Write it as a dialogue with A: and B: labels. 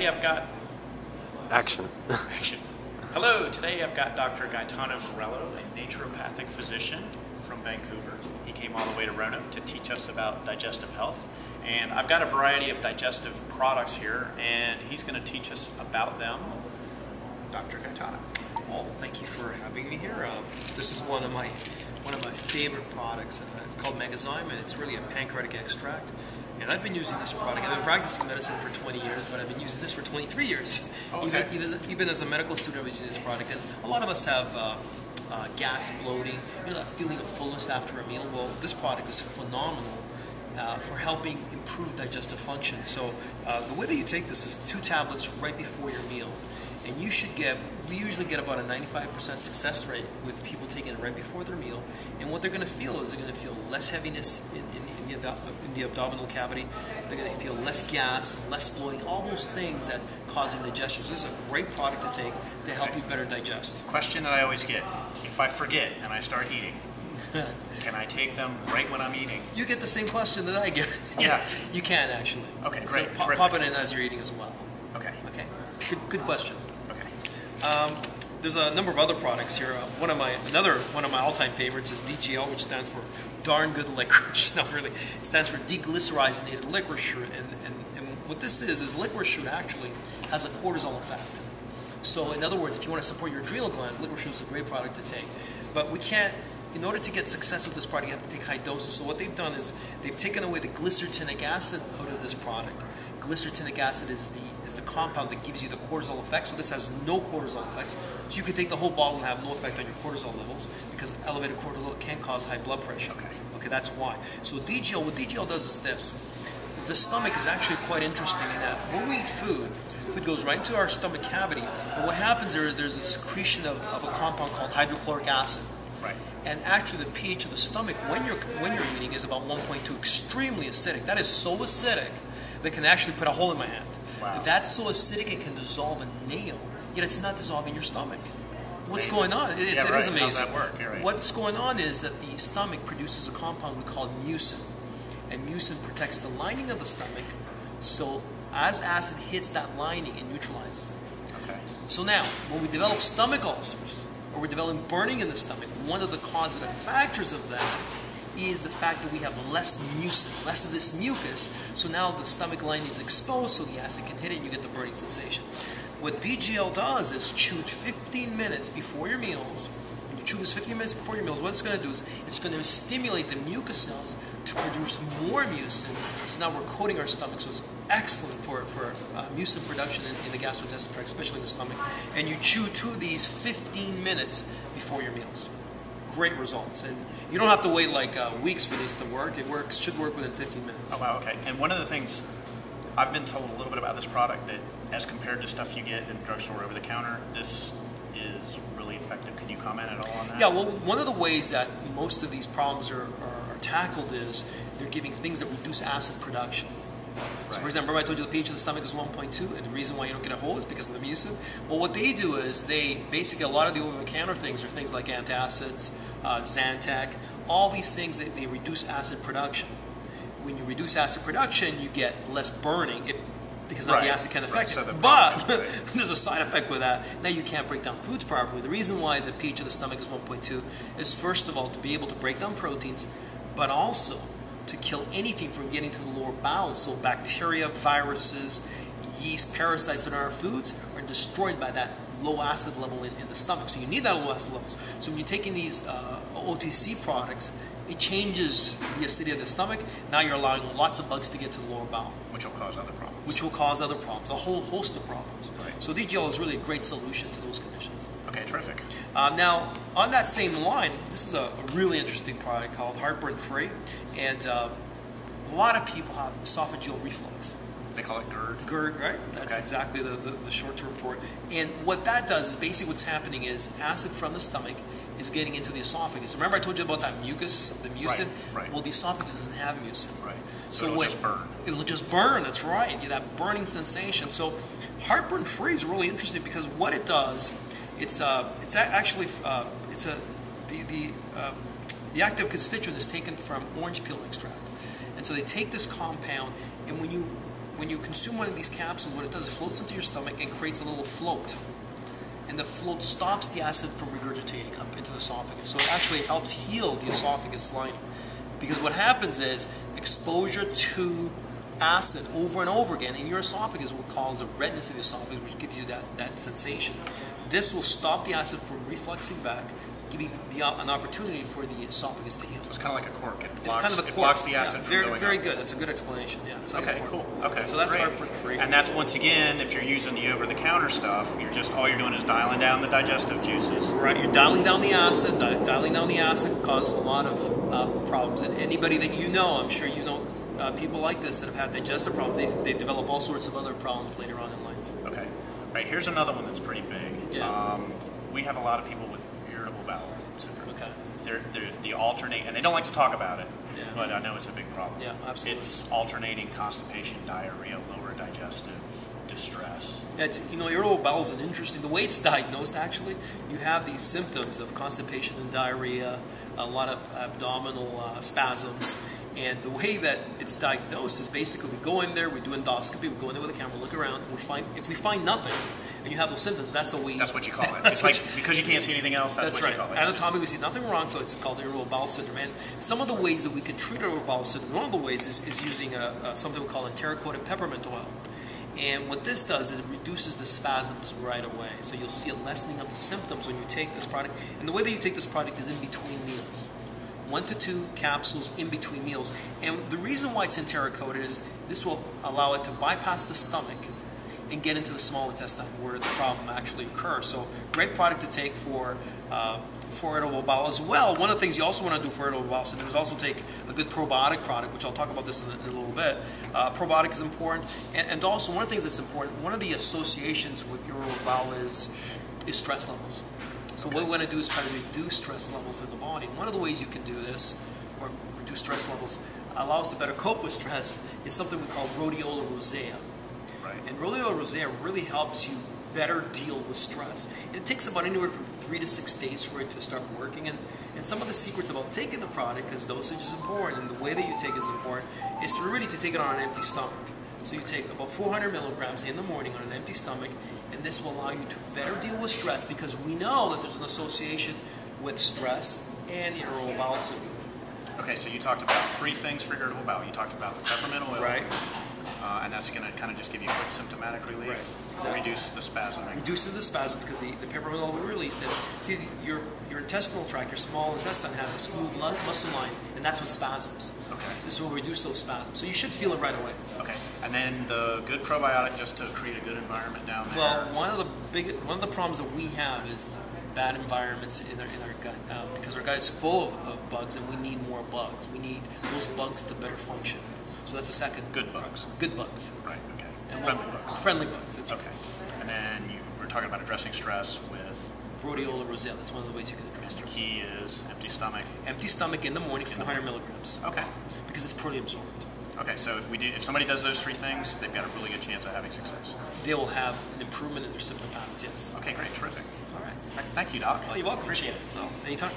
A: today I've got...
B: Action.
A: Action. Hello, today I've got Dr. GAETANO, a naturopathic physician from Vancouver. He came all the way to Roanoke to teach us about digestive health. And I've got a variety of digestive products here, and he's going to teach us about them. Dr. GAETANO.
C: Well, thank you for having me here. This is one of my favorite products called Megazyme, and it's really a pancreatic extract. And I've been using this product. I've been practicing medicine for 20 years, but I've been using this for 23 years.
A: Okay.
C: Even as a medical student, I was using this product. And a lot of us have gas and bloating, that feeling of fullness after a meal. Well, this product is phenomenal for helping improve digestive function. So the way that you take this is 2 tablets right before your meal. And we usually get about a 95% success rate with people taking it right before their meal. And what they're going to feel is they're going to feel less heaviness in the abdominal cavity. They're going to feel less gas, less bloating, all those things that cause indigestion. So this is a great product to take to help you better digest.
A: Question that I always get: if I forget and I start eating, can I take them right when I'm eating?
C: You get the same question that I get.
A: Yeah.
C: You can actually.
A: Okay, great.
C: So pop it in as you're eating as well.
A: Okay.
C: Okay. Good question.
A: Okay.
C: There's a number of other products here. Another one of my all-time favorites is DGL, which stands for darn good licorice. No, really, it stands for deglycyrrhizinated licorice root. And what this is licorice root actually has a cortisol effect. So in other words, if you want to support your adrenal glands, licorice root is a great product to take. But we can't. In order to get success with this product, you have to take high doses. So what they've done is they've taken away the glycyrrhizinic acid out of this product. Glycyrrhizinic acid is the compound that gives you the cortisol effect. So this has no cortisol effects. So you can take the whole bottle and have no effect on your cortisol levels because elevated cortisol can cause high blood pressure. Okay, that's why. So what DGL does is this. The stomach is actually quite interesting in that when we eat food goes right into our stomach cavity. And what happens there's a secretion of a compound called hydrochloric acid.
A: Right.
C: And actually the pH of the stomach when you're eating is about 1.2, extremely acidic. That is so acidic that can actually put a hole in my hand.
A: Wow.
C: That's so acidic it can dissolve a nail, yet it's not dissolving your stomach. What's going on? It is amazing.
A: How's that work? Right.
C: What's going on is that the stomach produces a compound we call mucin. And mucin protects the lining of the stomach, so as acid hits that lining, it neutralizes it.
A: Okay.
C: So now, when we develop stomach ulcers, or we're developing burning in the stomach, one of the causative factors of that is the fact that we have less mucin, less of this mucus, so now the stomach lining is exposed so the acid can hit it and you get the burning sensation. What DGL does is chew 15 minutes before your meals. When you chew this 15 minutes before your meals, what it's going to do is it's going to stimulate the mucus cells to produce more mucin. So now we're coating our stomach, so it's excellent for mucin production in the gastrointestinal tract, especially in the stomach. And you chew 2 of these 15 minutes before your meals. Great results, and you don't have to wait like weeks for this to work. It should work within 15 minutes.
A: Oh wow, okay. And one of the things I've been told a little bit about this product, that as compared to stuff you get in the drugstore over the counter, this is really effective. Can you comment at all on that?
C: Yeah, well, one of the ways that most of these problems are tackled is they're giving things that reduce acid production. So, for example, remember I told you the pH of the stomach is 1.2, and the reason why you don't get a hole is because of the mucin? Well, what they do is basically a lot of the over-the-counter things are things like antacids, Zantac, all these things, they reduce acid production. When you reduce acid production, you get less burning, because now the acid can affect it. But there's a side effect with that. Now you can't break down foods properly. The reason why the pH of the stomach is 1.2 is, first of all, to be able to break down proteins, but also to kill anything from getting to the lower bowels. So bacteria, viruses, yeast, parasites in our foods are destroyed by that low acid level in the stomach. So you need that low acid levels. So when you're taking these OTC products, it changes the acidity of the stomach. Now you're allowing lots of bugs to get to the lower bowel.
A: Which will cause other problems.
C: Which will cause other problems, a whole host of problems.
A: Right.
C: So DGL is really a great solution to those conditions.
A: Okay, terrific.
C: Now, on that same line, this is a really interesting product called Heartburn Free. And a lot of people have esophageal reflux.
A: They call it GERD?
C: GERD, right? That's exactly the short term for it. And what that does is basically what's happening is acid from the stomach is getting into the esophagus. Remember I told you about that mucus, the mucin?
A: Right.
C: Well, the esophagus doesn't have mucin.
A: Right. So it'll just burn.
C: It'll just burn, that's right. You have that burning sensation. So Heartburn Free is really interesting because what it does, the active constituent is taken from orange peel extract. And so they take this compound, and when you when you consume one of these capsules, what it does, it floats into your stomach and creates a little float. And the float stops the acid from regurgitating up into the esophagus. So it actually helps heal the esophagus lining. Because what happens is exposure to acid over and over again in your esophagus will cause a redness of the esophagus, which gives you that sensation. This will stop the acid from refluxing back, giving an opportunity for the esophagus to heal.
A: So it's kind of like a cork.
C: It's kind of a cork.
A: It blocks the acid from going
C: very
A: up.
C: good. That's a good explanation. Yeah. It's like
A: okay, cool. Okay,
C: so that's
A: great.
C: heartburn free.
A: And that's, once again, if you're using the over-the-counter stuff, all you're doing is dialing down the digestive juices.
C: Right. You're dialing down the acid. Dialing down the acid causes a lot of problems. And anybody that you know, I'm sure you know people like this that have had digestive problems. They develop all sorts of other problems later on in life.
A: Okay. Right. Here's another one that's pretty big.
C: Yeah.
A: We have a lot of people with irritable bowel syndrome.
C: Okay.
A: They're the alternate, and they don't like to talk about it,
C: Yeah.
A: but I know it's a big problem.
C: Yeah, absolutely.
A: It's alternating constipation, diarrhea, lower digestive distress.
C: Yeah, irritable bowel is an interesting. The way it's diagnosed, actually, you have these symptoms of constipation and diarrhea, a lot of abdominal spasms, and the way that it's diagnosed is basically we go in there, we do endoscopy, we go in there with a camera, look around, and if we find nothing, and you have those symptoms, that's what you call it.
A: It's like, because you can't see anything else, that's what
C: right.
A: you call it.
C: Anatomically, we see nothing wrong, so it's called irritable bowel syndrome. And some of the ways that we can treat irritable bowel syndrome, one of the ways is using something we call enteric-coated peppermint oil. And what this does is it reduces the spasms right away. So you'll see a lessening of the symptoms when you take this product. And the way that you take this product is in between meals. 1 to 2 capsules in between meals. And the reason why it's enteric-coated is this will allow it to bypass the stomach and get into the small intestine where the problem actually occurs. So great product to take for irritable bowel as well. One of the things you also want to do for irritable bowel syndrome is also take a good probiotic product, which I'll talk about this in a little bit. Probiotic is important, and also one of the things that's important, one of the associations with irritable bowel is stress levels. So what we want to do is try to reduce stress levels in the body. And one of the ways you can do this, or reduce stress levels, allow us to better cope with stress, is something we call rhodiola rosea.
A: Right.
C: And rhodiola rosea really helps you better deal with stress. It takes about anywhere from 3 to 6 days for it to start working. And some of the secrets about taking the product, because dosage is important and the way that you take it is important, is to really take it on an empty stomach. So you take about 400 milligrams in the morning on an empty stomach, and this will allow you to better deal with stress, because we know that there's an association with stress and irritable bowel syndrome.
A: Okay, so you talked about 3 things for irritable bowel. You talked about the peppermint oil.
C: Right.
A: And that's going to kind of just give you quick symptomatic relief.
C: Right. Exactly.
A: Reduce the spasm.
C: Reduces the spasm because the peppermint oil will release it. See, your intestinal tract, your small intestine, has a smooth muscle line, and that's what spasms.
A: Okay.
C: This will reduce those spasms. So you should feel it right away.
A: Okay. And then the good probiotic, just to create a good environment down there.
C: Well, one of the problems that we have is bad environments in our gut, because our gut is full of bugs, and we need more bugs. We need those bugs to better function. So that's a second.
A: Good bugs.
C: Good bugs.
A: Right, okay.
C: And
A: Friendly bugs.
C: Friendly bugs, that's
A: Okay. And then you were talking about addressing stress with...
C: rhodiola rosea. That's one of the ways you can address stress.
A: Key is empty stomach.
C: Empty stomach in the morning, 400 milligrams.
A: Okay.
C: Because it's poorly absorbed.
A: Okay, so if somebody does those 3 things, they've got a really good chance of having success.
C: They will have an improvement in their symptom patterns, yes.
A: Okay, great, terrific.
C: All right.
A: Thank you, Doc.
C: Oh, you're welcome.
A: Appreciate it.
C: Oh, anytime.